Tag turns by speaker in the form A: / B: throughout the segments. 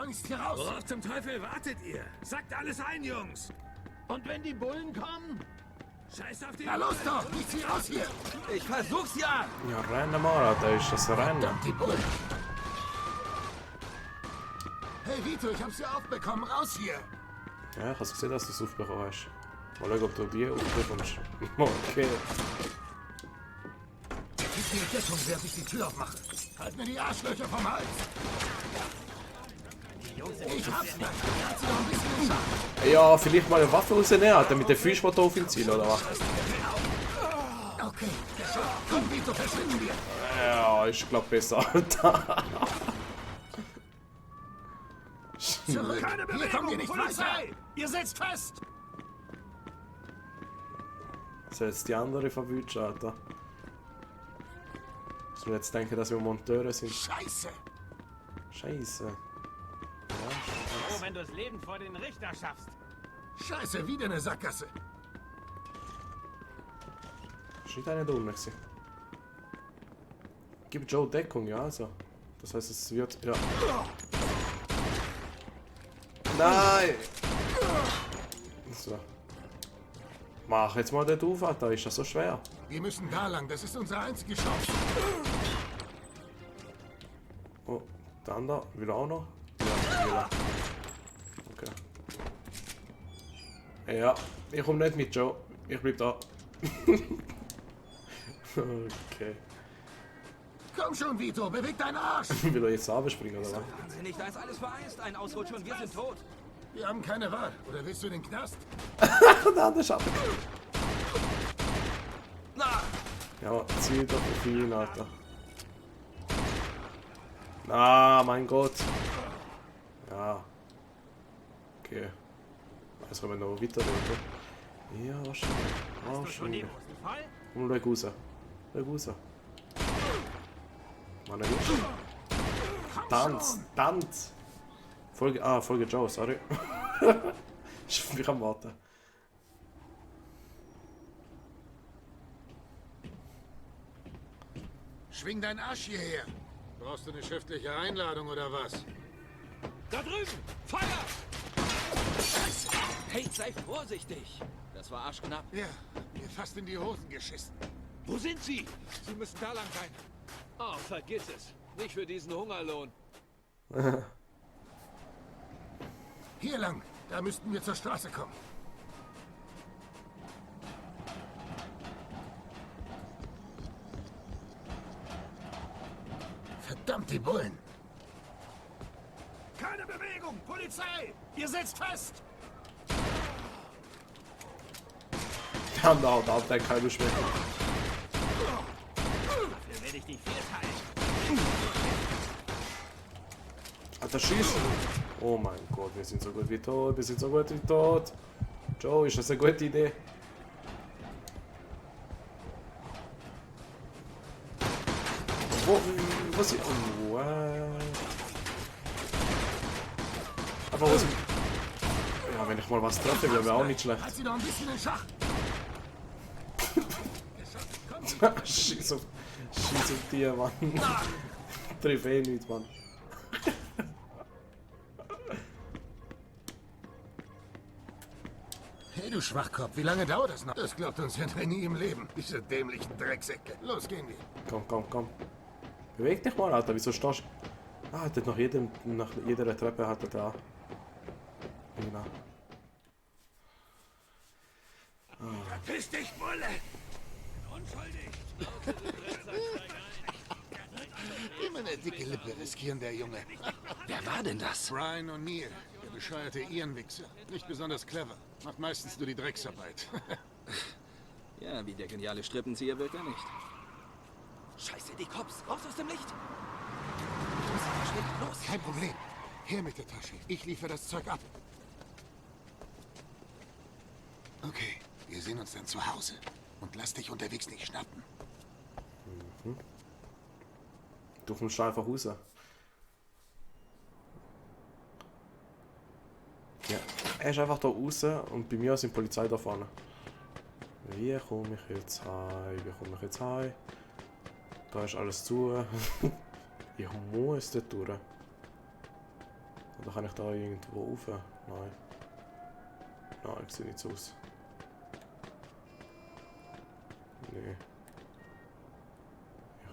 A: schleunigst hier raus.
B: Worauf zum Teufel wartet ihr? Sagt alles ein, Jungs.
A: Und wenn die Bullen kommen?
B: Scheiß auf die...
A: Na los doch, ich zieh raus hier.
C: Ich versuch's ja!
D: Ja, rennen mal, Alter, ist das Rennen?
A: Verdammt, die Bullen. Hey Vito, ich hab's ja aufbekommen. Raus hier.
D: Ja, ich hab's gesehen, dass du es aufbekommen hast. Mal schauen, ob du die aufbekommst. Okay.
A: Gib mir Deckung, während ich die Tür aufmache. Halt mir die Arschlöcher vom Hals. Ich hab's gleich. Hat sie noch ein bisschen im Schach.
D: Ja, vielleicht mal eine Waffe rausnehmen, Alter, mit dem Fischmotor auf ihn zielen, oder was?
A: Okay, geschafft. Komm, Vito, verschwinden wir.
D: Ja, ich glaub besser, Alter.
A: Zurück.
B: Keine
A: Hier
B: Bewegung,
A: kommen wir nicht
B: Polizei!
A: weiter. Ihr sitzt fest.
D: So, jetzt die andere verwünscht, Alter. Muss man jetzt denken, dass wir Monteure sind.
A: Scheiße.
D: Scheiße.
C: Oh, wenn du es lebend vor den Richter schaffst.
A: Scheiße, wieder eine Sackgasse.
D: Ist nicht einer da unten gewesen. Gib Joe Deckung, ja, also. Das heißt, es wird. Ja. Nein! So. Mach jetzt mal den auf, Alter, ist das so schwer?
A: Wir müssen da lang, das ist unsere einzige Chance.
D: Oh, der andere, will er auch noch? Ja, will er. Okay. Ja, ich komm nicht mit, Joe. Ich bleib da. Okay.
A: Komm schon, Vito, beweg deinen Arsch.
D: Will er jetzt runterspringen, oder was?
C: Wahnsinnig, da ist alles vereist. Ein Ausrutscher und wir sind tot.
A: Wir haben keine Wahl. Oder willst du den Knast?
D: Der andere schafft.
C: Na,
D: Ja, zieh doch auf ihn, Alter. Ah, mein Gott. Ja. Okay. Jetzt können wir noch weiter reden. Ja, wahrscheinlich. Wahrscheinlich. Komm, schau raus. Schau raus. Mann, er ist. Tanz! Tanz! Folge Joe, sorry. Ich kann warten.
A: Schwing deinen Arsch hierher. Brauchst du eine schriftliche Einladung oder was?
C: da drüben! Feuer! Hey, sei vorsichtig. Das war arschknapp.
A: Ja, mir fast in die Hosen geschissen.
B: Wo sind sie? Sie müssen da lang sein. Oh, vergiss es. Nicht für diesen Hungerlohn.
A: Hier lang, da müssten wir zur Straße kommen. Verdammt, die Bullen.
B: Keine Bewegung! Polizei! Ihr sitzt fest!
D: Der andere haut ab, der kann nicht mehr.
C: Dafür werde ich dich vierteilen.
D: Alter, schießen! Oh mein Gott, wir sind so gut wie tot, wir sind so gut wie tot. Joe, ist das eine gute Idee? Wo, was ist... Oh, what? Aber was... Ja, wenn ich mal was treffe, wäre auch nicht schlecht.
A: Halt sie noch ein bisschen in Schach.
D: Scheiß auf die, Mann. Triff eh nicht, Mann.
A: Hey, du Schwachkopf, wie lange dauert das noch? Das glaubt uns ja nie im Leben. Diese dämlichen Drecksäcke. Los, gehen wir.
D: Komm, komm, komm. Beweg dich mal, Alter, wieso stehst du? Ah, hat nach jeder Treppe hat er da. Genau.
B: Verpiss dich, Bulle! Unschuldig!
A: Immer eine dicke Lippe riskieren, der Junge.
C: Wer war denn das?
A: Brian O'Neill, der bescheuerte Irenwichser. Nicht besonders clever. Macht meistens nur die Drecksarbeit.
C: Ja, wie der geniale Strippenzieher wirkt er nicht. Scheiße, die Cops! Raus aus dem Licht! Los!
A: Kein Problem. Her mit der Tasche. Ich liefere das Zeug ab. Okay, wir sehen uns dann zu Hause. Und lass dich unterwegs nicht schnappen.
D: Du kommst einfach raus. Ja, er ist einfach da raus und bei mir sind die Polizei da vorne. Wie komme ich jetzt heim? Wie komme ich jetzt heim? Da ist alles zu. Ich muss dort durch. Oder kann ich da irgendwo rauf? Nein. Nein, sieht nicht so aus. Nee.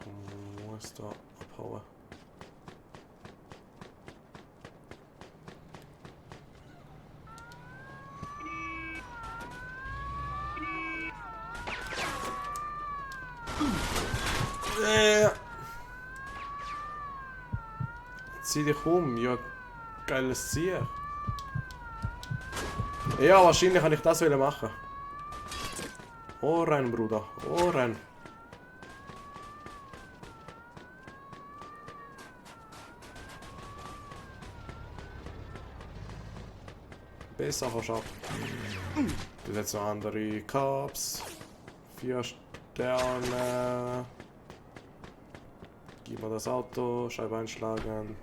D: Ich muss da abhauen. Zieh dich um, ja, geiles Ziel. Ja, wahrscheinlich kann ich das machen. Ohren, Bruder, Ohren. Besser verschafft. Du jetzt noch andere Cups. 4 Sterne. Gib mir das Auto, Scheibe einschlagen.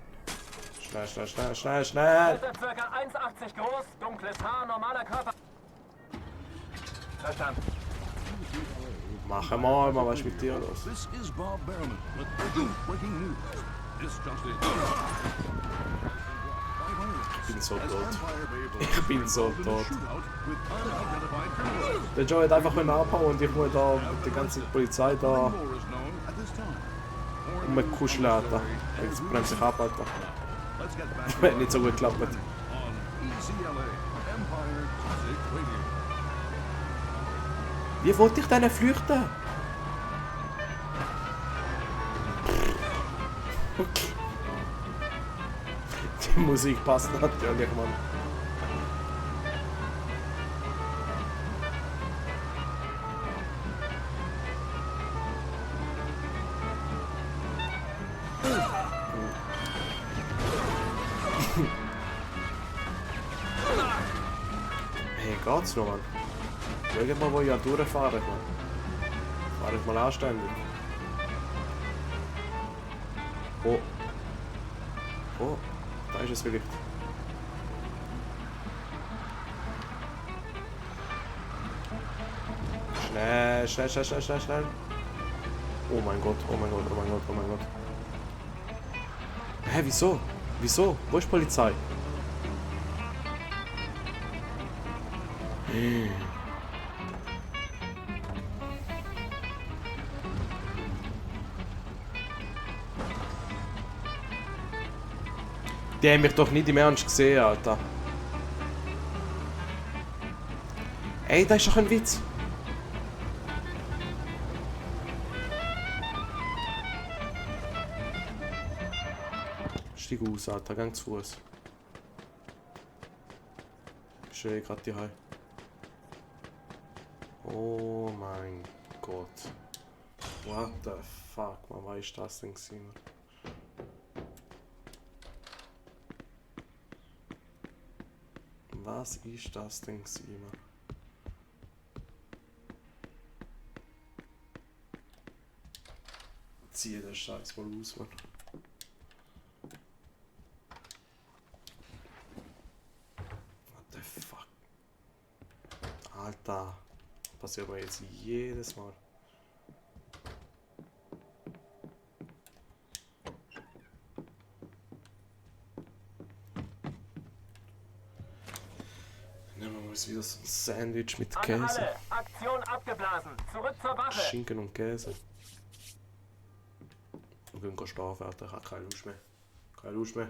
D: Schnell, schnell, schnell, schnell, schnell!
E: Circa 1,80 groß, dunkles Haar, normaler Körper. Verstanden.
D: Mach mal, was ist mit dir los?
F: This is Bob Behrman with breaking news. This just in.
D: Ich bin so tot. Ich bin so tot. Der Joe hat einfach abhauen und ich muss da mit der ganzen Polizei da rumkuscheln, Alter. Jetzt bremse ich ab, Alter. Hat nicht so gut geklappt. Wie wollte ich denn flüchten? Okay. Die Musik passt natürlich, Mann. Hey, geht's noch, Mann? Schaut mal, wo ich durchfahre, Mann. Fahre ich mal anständig. Oh. Oh, da ist es vielleicht. Schnell, schnell, schnell, schnell, schnell, schnell. Oh mein Gott, oh mein Gott, oh mein Gott, oh mein Gott. Hä, wieso? Wieso? Wo ist die Polizei? Die haben mich doch nicht im Ernst gesehen, Alter. Ey, das ist doch ein Witz. Steig aus, Alter, gang zu Fuß. Ich stehe gerade die Hause. Oh mein Gott. What the fuck, man, was ist das denn gewesen? Was ist das denn gewesen? Zieh den Scheiß mal aus, Mann. What the fuck? Alter. Passiert mir jetzt jedes Mal. Nehmen wir uns wieder so ein Sandwich mit Käse.
E: Alle, Aktion abgeblasen. Zurück zur Wache.
D: Schinken und Käse. Wir gehen schlafen, Alter. Ich habe keine Lust mehr. Keine Lust mehr.